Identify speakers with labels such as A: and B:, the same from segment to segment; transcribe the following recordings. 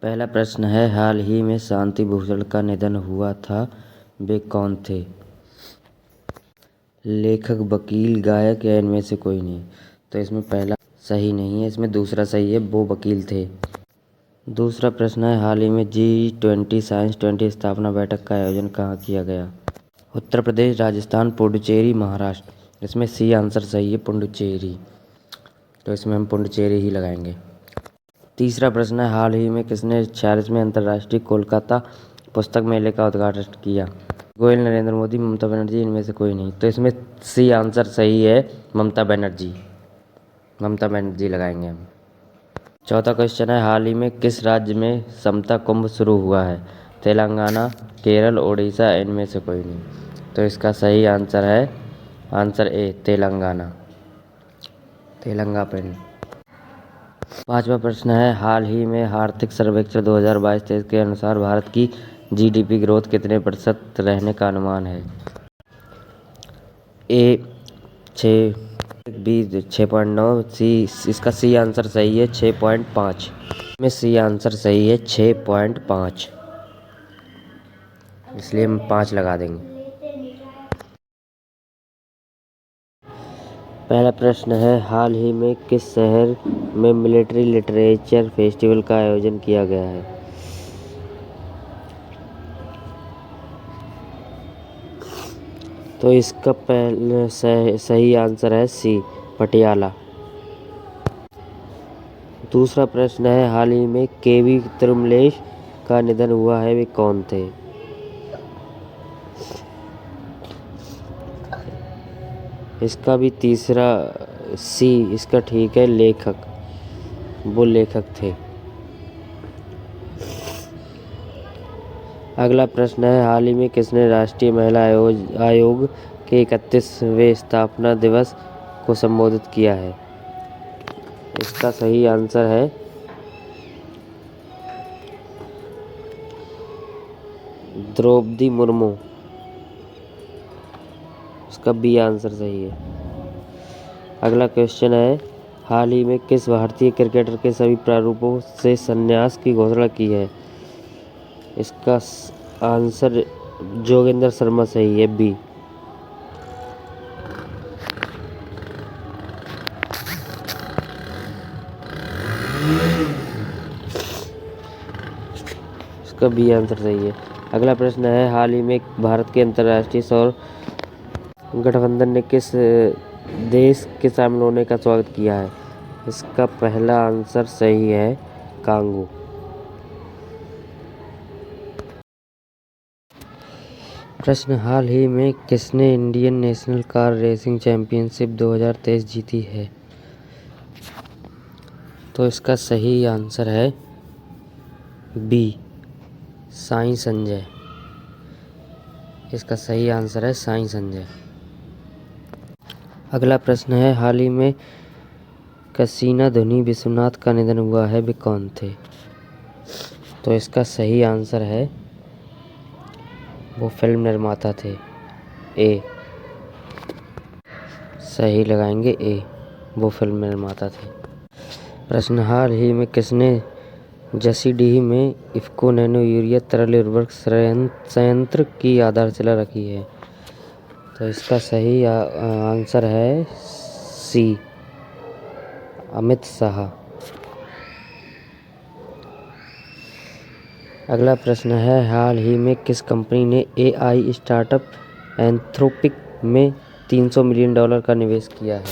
A: पहला प्रश्न है, हाल ही में शांति भूषण का निधन हुआ था, वे कौन थे? लेखक, वकील, गायक या इनमें से कोई नहीं। तो इसमें पहला सही नहीं है, इसमें दूसरा सही है, वो वकील थे। दूसरा प्रश्न है, हाल ही में G20 साइंस 20 स्थापना बैठक का आयोजन कहाँ किया गया? उत्तर प्रदेश, राजस्थान, पुडुचेरी, महाराष्ट्र। इसमें सी आंसर सही है, पुडुचेरी। तो इसमें हम पुडुचेरी ही लगाएंगे। तीसरा प्रश्न है, हाल ही में किसने 46वें अंतर्राष्ट्रीय कोलकाता पुस्तक मेले का उद्घाटन किया? गोयल, नरेंद्र मोदी, ममता बनर्जी, इनमें से कोई नहीं। तो इसमें सी आंसर सही है, ममता बनर्जी। ममता बनर्जी लगाएंगे हम। चौथा क्वेश्चन है, हाल ही में किस राज्य में समता कुंभ शुरू हुआ है? तेलंगाना, केरल, उड़ीसा, इनमें से कोई नहीं। तो इसका सही आंसर है आंसर ए, तेलंगाना। तेलंगाना। पांचवा प्रश्न है, हाल ही में आर्थिक सर्वेक्षण 2022-23 के अनुसार भारत की जीडीपी ग्रोथ कितने प्रतिशत रहने का अनुमान है? ए 6, बी 6.9, सी, इसका सी आंसर सही है 6.5। इसमें सी आंसर सही है 6.5, इसलिए हम 5 लगा देंगे। पहला प्रश्न है, हाल ही में किस शहर में मिलिट्री लिटरेचर फेस्टिवल का आयोजन किया गया है? तो इसका पहले सही आंसर है सी, पटियाला। दूसरा प्रश्न है, हाल ही में केवी तिरुमलेश का निधन हुआ है, वे कौन थे? इसका भी तीसरा सी, इसका ठीक है, लेखक। वो लेखक थे। अगला प्रश्न है, हाल ही में किसने राष्ट्रीय महिला आयोग के 31वें स्थापना दिवस को संबोधित किया है? इसका सही आंसर है द्रौपदी मुर्मू। इसका बी आंसर सही है। अगला क्वेश्चन है, हाल ही में किस भारतीय क्रिकेटर के सभी प्रारूपों से संन्यास की घोषणा की है? इसका आंसर जोगिंदर शर्मा सही है, बी। इसका बी आंसर सही है। अगला प्रश्न है, हाल ही में भारत के अंतर्राष्ट्रीय सौर गठबंधन ने किस देश के शामिल होने का स्वागत किया है? इसका पहला आंसर सही है, कांगो। प्रश्न, हाल ही में किसने Indian national car racing championship 2023 जीती है? तो इसका सही आंसर है बी, साई संजय। इसका सही आंसर है साई संजय। अगला प्रश्न है, हाल ही में कसीना धुनी विश्वनाथ का निधन हुआ है, वे कौन थे? तो इसका सही आंसर है, वो फिल्म निर्माता थे, ए। सही लगाएंगे ए, वो फिल्म निर्माता थे। प्रश्न, हाल ही में किसने जसीडीह में इफ्को नैनो यूरिया तरल उर्वरक संयंत्र की आधारशिला रखी है? तो इसका सही आंसर है सी, अमित शाह। अगला प्रश्न है, हाल ही में किस कंपनी ने एआई स्टार्टअप एंथ्रोपिक में $300 मिलियन का निवेश किया है?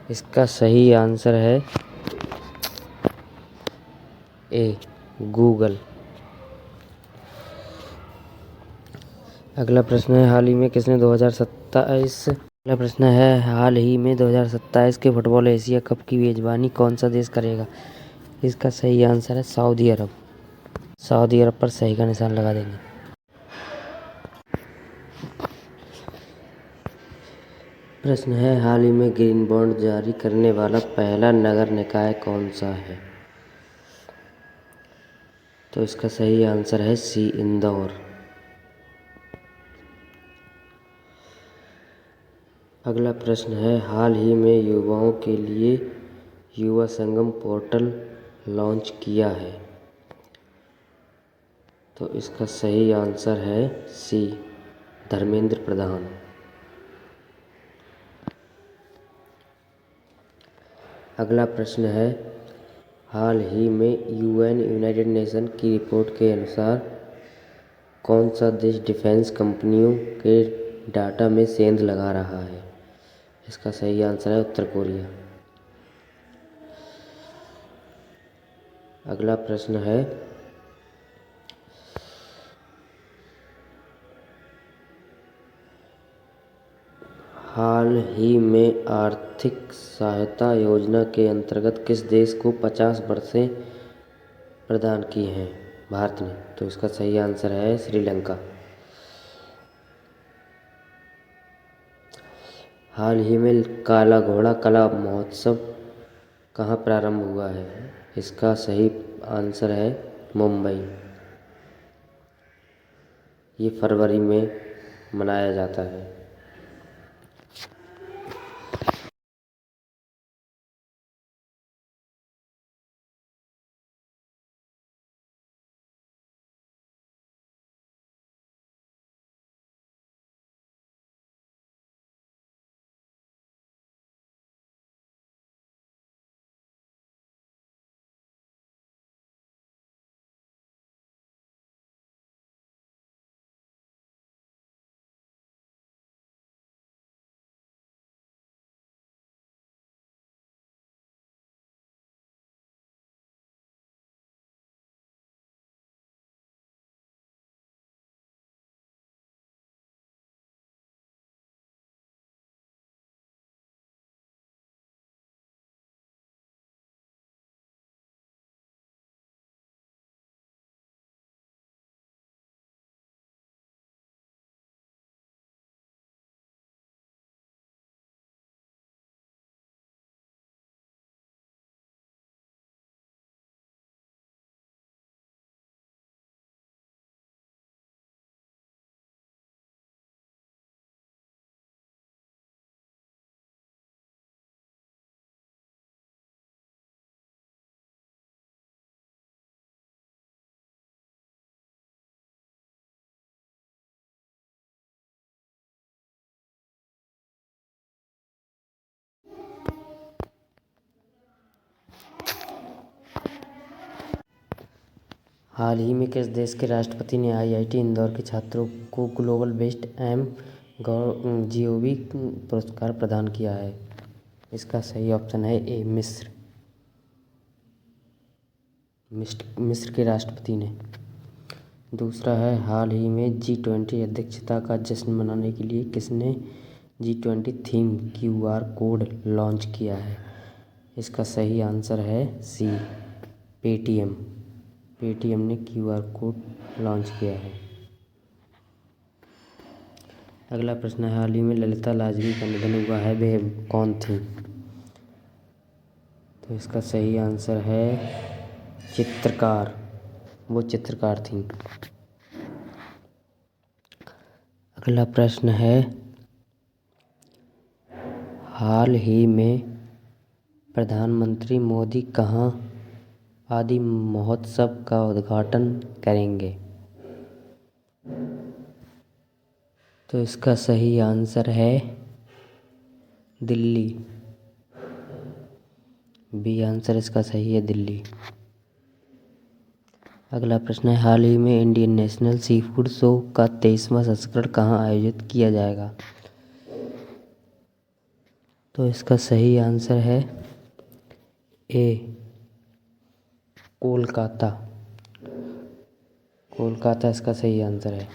A: इसका सही आंसर है ए, गूगल। अगला प्रश्न है, हाल ही में किसने 2027 अगला प्रश्न है, हाल ही में 2027 के फुटबॉल एशिया कप की मेजबानी कौन सा देश करेगा? इसका सही आंसर है सऊदी अरब। सऊदी अरब पर सही का निशान लगा देंगे। प्रश्न है, हाल ही में ग्रीन बॉन्ड जारी करने वाला पहला नगर निकाय कौन सा है? तो इसका सही आंसर है सी, इंदौर। अगला प्रश्न है, हाल ही में युवाओं के लिए युवा संगम पोर्टल लॉन्च किया है? तो इसका सही आंसर है सी, धर्मेंद्र प्रधान। अगला प्रश्न है, हाल ही में यूनाइटेड नेशन की रिपोर्ट के अनुसार कौन सा देश डिफेंस कंपनियों के डाटा में सेंध लगा रहा है? इसका सही आंसर है उत्तर कोरिया। अगला प्रश्न है, हाल ही में आर्थिक सहायता योजना के अंतर्गत किस देश को 50 वर्षें प्रदान की हैं भारत ने? तो इसका सही आंसर है श्रीलंका। हाल ही में काला घोड़ा कला महोत्सव कहाँ प्रारंभ हुआ है? इसका सही आंसर है मुंबई। ये फरवरी में मनाया जाता है। हाल ही में किस देश के राष्ट्रपति ने आईआईटी इंदौर के छात्रों को ग्लोबल बेस्ट GOV पुरस्कार प्रदान किया है? इसका सही ऑप्शन है ए, मिस्र। मिस्र के राष्ट्रपति ने। दूसरा है, हाल ही में G20 अध्यक्षता का जश्न मनाने के लिए किसने G20 theme QR code launch किया है? इसका सही आंसर है सी, पेटीएम। पेटीएम ने QR कोड लॉन्च किया है। अगला प्रश्न है, हाल ही में ललिता लाजमी का निधन हुआ है, वह कौन थी? तो इसका सही आंसर है चित्रकार। वो चित्रकार थी। अगला प्रश्न है, हाल ही में प्रधानमंत्री मोदी कहाँ आदि महोत्सव का उद्घाटन करेंगे? तो इसका सही आंसर है दिल्ली। बी आंसर इसका सही है, दिल्ली। अगला प्रश्न है, हाल ही में Indian national sea food show का 23वां संस्करण कहाँ आयोजित किया जाएगा? तो इसका सही आंसर है ए, कोलकाता। कोलकाता इसका सही आंसर है।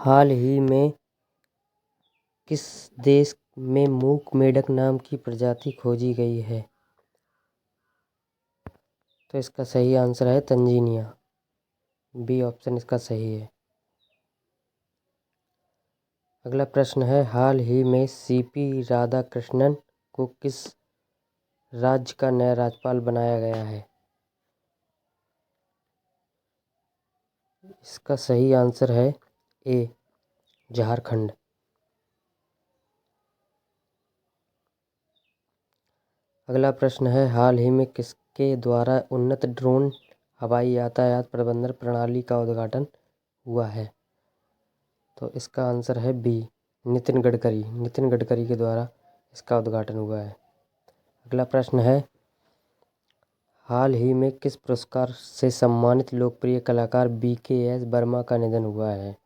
A: हाल ही में किस देश में मूक मेढक नाम की प्रजाति खोजी गई है? तो इसका सही आंसर है तंजानिया। बी ऑप्शन इसका सही है। अगला प्रश्न है, हाल ही में सीपी राधाकृष्णन को किस राज्य का नया राज्यपाल बनाया गया है? इसका सही आंसर है ए झारखंड। अगला प्रश्न है, हाल ही में किसके द्वारा उन्नत ड्रोन हवाई यातायात प्रबंधन प्रणाली का उद्घाटन हुआ है? तो इसका आंसर है बी नितिन गडकरी। नितिन गडकरी के द्वारा इसका उद्घाटन हुआ है। अगला प्रश्न है, हाल ही में किस पुरस्कार से सम्मानित लोकप्रिय कलाकार BKS वर्मा का निधन हुआ है?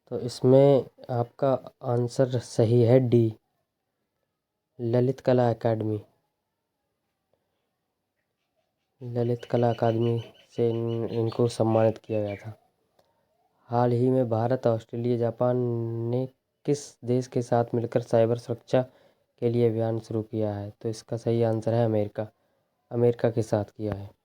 A: तो इसमें आपका आंसर सही है डी ललित कला अकादमी। ललित कला अकादमी से इनको सम्मानित किया गया था। हाल ही में भारत, ऑस्ट्रेलिया, जापान ने किस देश के साथ मिलकर साइबर सुरक्षा के लिए अभियान शुरू किया है? तो इसका सही आंसर है अमेरिका। अमेरिका के साथ किया है।